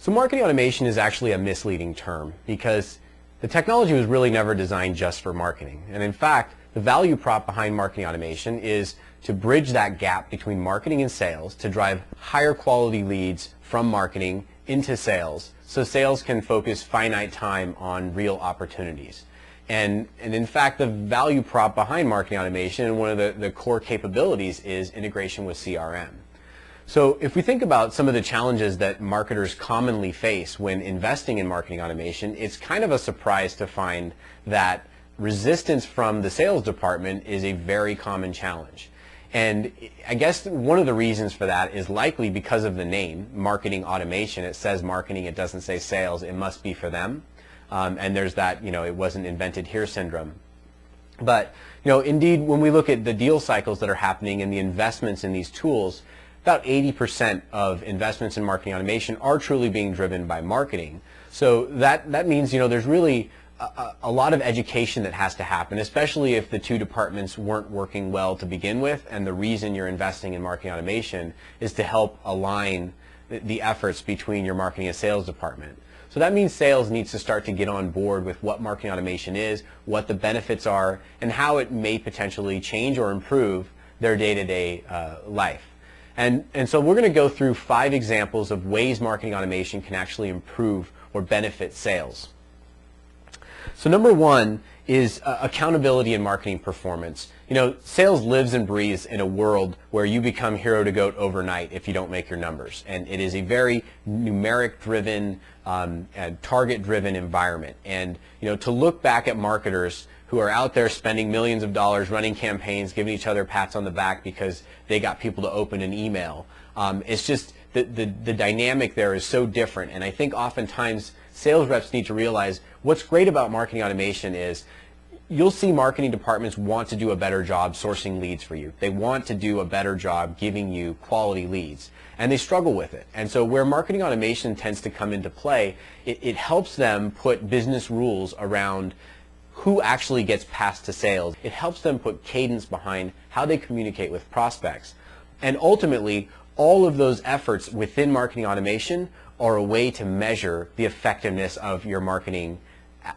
So marketing automation is actually a misleading term because the technology was really never designed just for marketing. And in fact, the value prop behind marketing automation is to bridge that gap between marketing and sales to drive higher quality leads from marketing into sales so sales can focus finite time on real opportunities. And in fact, the value prop behind marketing automation and one of the core capabilities is integration with CRM. So if we think about some of the challenges that marketers commonly face when investing in marketing automation, it's kind of a surprise to find that resistance from the sales department is a very common challenge. And I guess one of the reasons for that is likely because of the name, marketing automation. It says marketing, it doesn't say sales, it must be for them. And there's that, it wasn't invented here syndrome. But, indeed, when we look at the deal cycles that are happening and the investments in these tools, about 80% of investments in marketing automation are truly being driven by marketing. So that means, there's really a lot of education that has to happen, especially if the two departments weren't working well to begin with, and the reason you're investing in marketing automation is to help align the efforts between your marketing and sales department. So that means sales needs to start to get on board with what marketing automation is, what the benefits are, and how it may potentially change or improve their day-to-day life. And so we're going to go through 5 examples of ways marketing automation can actually improve or benefit sales. So number 1 is accountability in marketing performance. Sales lives and breathes in a world where you become hero to goat overnight if you don't make your numbers. And it is a very numeric-driven, target-driven environment. And to look back at marketers who are out there spending millions of dollars running campaigns, giving each other pats on the back because they got people to open an email, it's just the dynamic there is so different. And I think oftentimes sales reps need to realize what's great about marketing automation is you'll see marketing departments want to do a better job sourcing leads for you. They want to do a better job giving you quality leads, and they struggle with it. And so where marketing automation tends to come into play, it helps them put business rules around who actually gets passed to sales. It helps them put cadence behind how they communicate with prospects. And ultimately, all of those efforts within marketing automation are a way to measure the effectiveness of your marketing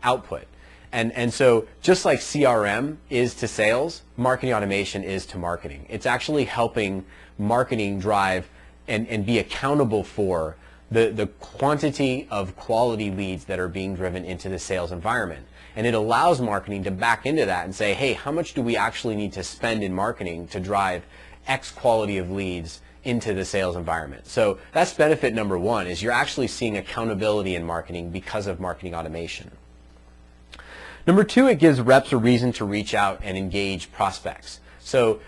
output. And so just like CRM is to sales, marketing automation is to marketing. It's actually helping marketing drive and be accountable for the quantity of quality leads that are being driven into the sales environment. And it allows marketing to back into that and say, hey, how much do we actually need to spend in marketing to drive X quality of leads into the sales environment? So that's benefit number 1, is you're actually seeing accountability in marketing because of marketing automation. Number 2, it gives reps a reason to reach out and engage prospects. So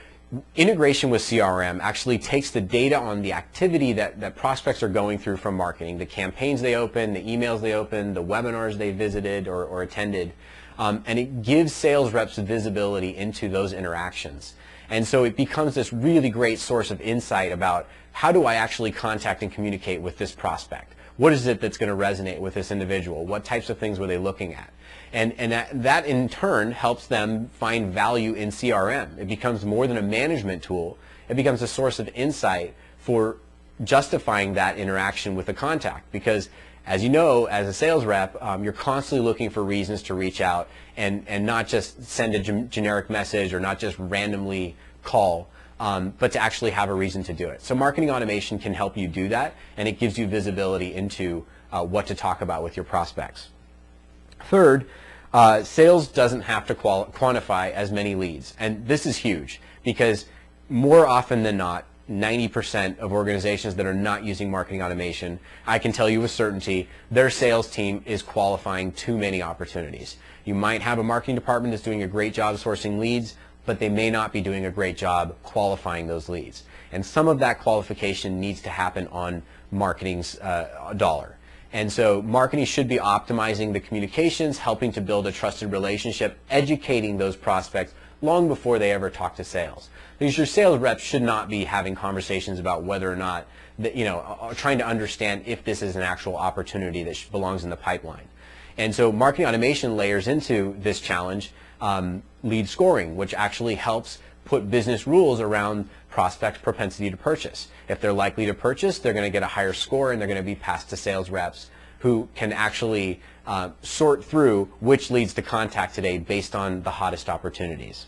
integration with CRM actually takes the data on the activity that prospects are going through from marketing, the campaigns they open, the emails they open, the webinars they visited or attended, and it gives sales reps visibility into those interactions. And so it becomes this really great source of insight about how do I actually contact and communicate with this prospect? What is it that's going to resonate with this individual? What types of things were they looking at? And that in turn helps them find value in CRM. It becomes more than a management tool. It becomes a source of insight for justifying that interaction with the contact. Because as you know, as a sales rep, you're constantly looking for reasons to reach out and not just send a generic message or not just randomly call, but to actually have a reason to do it. So marketing automation can help you do that, and it gives you visibility into what to talk about with your prospects. Third, sales doesn't have to quantify as many leads. And this is huge because more often than not, 90% of organizations that are not using marketing automation, I can tell you with certainty, their sales team is qualifying too many opportunities. You might have a marketing department that's doing a great job sourcing leads, but they may not be doing a great job qualifying those leads. And some of that qualification needs to happen on marketing's dollar. And so marketing should be optimizing the communications, helping to build a trusted relationship, educating those prospects long before they ever talk to sales. Because your sales reps should not be having conversations about whether or not, trying to understand if this is an actual opportunity that belongs in the pipeline. And so marketing automation layers into this challenge lead scoring, which actually helps put business rules around prospect propensity to purchase. If they're likely to purchase, they're going to get a higher score and they're going to be passed to sales reps who can actually sort through which leads to contact today based on the hottest opportunities.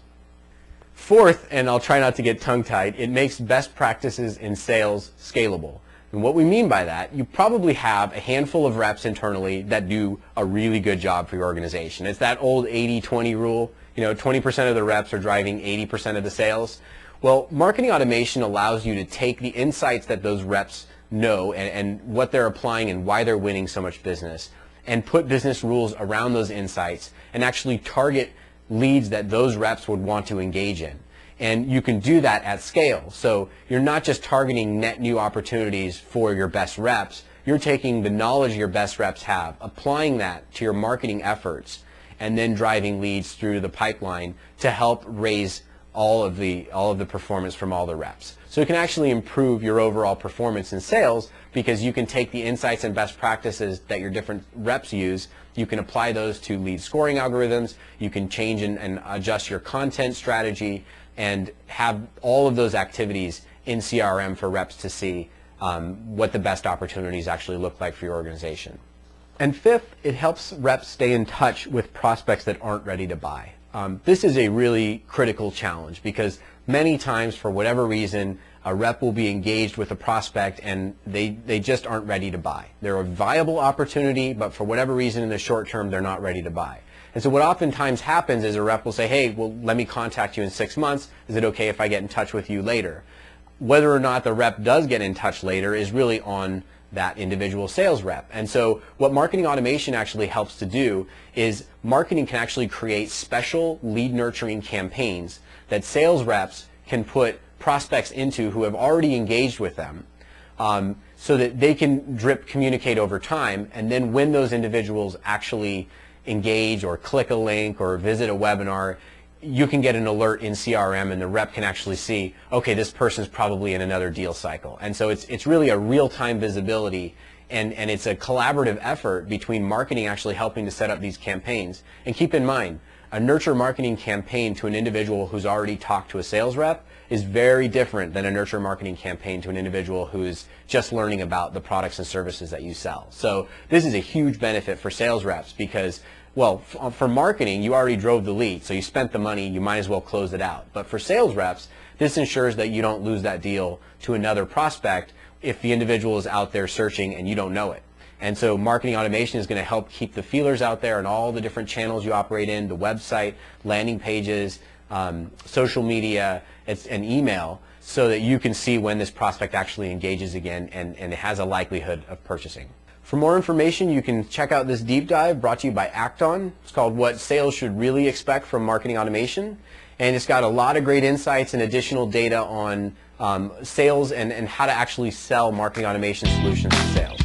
Fourth, and I'll try not to get tongue-tied, it makes best practices in sales scalable. And what we mean by that, you probably have a handful of reps internally that do a really good job for your organization. It's that old 80-20 rule. 20% of the reps are driving 80% of the sales. Well, marketing automation allows you to take the insights that those reps know and what they're applying and why they're winning so much business and put business rules around those insights and actually target leads that those reps would want to engage in. And you can do that at scale. So you're not just targeting net new opportunities for your best reps. You're taking the knowledge your best reps have, applying that to your marketing efforts, and then driving leads through the pipeline to help raise all of the performance from all the reps. So it can actually improve your overall performance in sales because you can take the insights and best practices that your different reps use. You can apply those to lead scoring algorithms. You can change and adjust your content strategy and have all of those activities in CRM for reps to see what the best opportunities actually look like for your organization. And fifth, it helps reps stay in touch with prospects that aren't ready to buy. This is a really critical challenge because many times, for whatever reason, a rep will be engaged with a prospect and they just aren't ready to buy. They're a viable opportunity, but for whatever reason in the short term, they're not ready to buy. And so what oftentimes happens is a rep will say, hey, well, let me contact you in 6 months. Is it okay if I get in touch with you later? Whether or not the rep does get in touch later is really on that individual sales rep. And so what marketing automation actually helps to do is marketing can actually create special lead nurturing campaigns that sales reps can put prospects into who have already engaged with them so that they can drip communicate over time, and then when those individuals actually engage or click a link or visit a webinar, you can get an alert in CRM and the rep can actually see, okay, this person's probably in another deal cycle. And so it's really a real-time visibility and it's a collaborative effort between marketing actually helping to set up these campaigns. And keep in mind, a nurture marketing campaign to an individual who's already talked to a sales rep is very different than a nurture marketing campaign to an individual who's just learning about the products and services that you sell. So this is a huge benefit for sales reps because, well, for marketing, you already drove the lead, so you spent the money, you might as well close it out. But for sales reps, this ensures that you don't lose that deal to another prospect if the individual is out there searching and you don't know it. And so marketing automation is going to help keep the feelers out there and all the different channels you operate in, the website, landing pages, social media, and email, so that you can see when this prospect actually engages again and it has a likelihood of purchasing. For more information, you can check out this deep dive brought to you by Acton. It's called What Sales Should Really Expect from Marketing Automation. And it's got a lot of great insights and additional data on sales and how to actually sell marketing automation solutions to sales.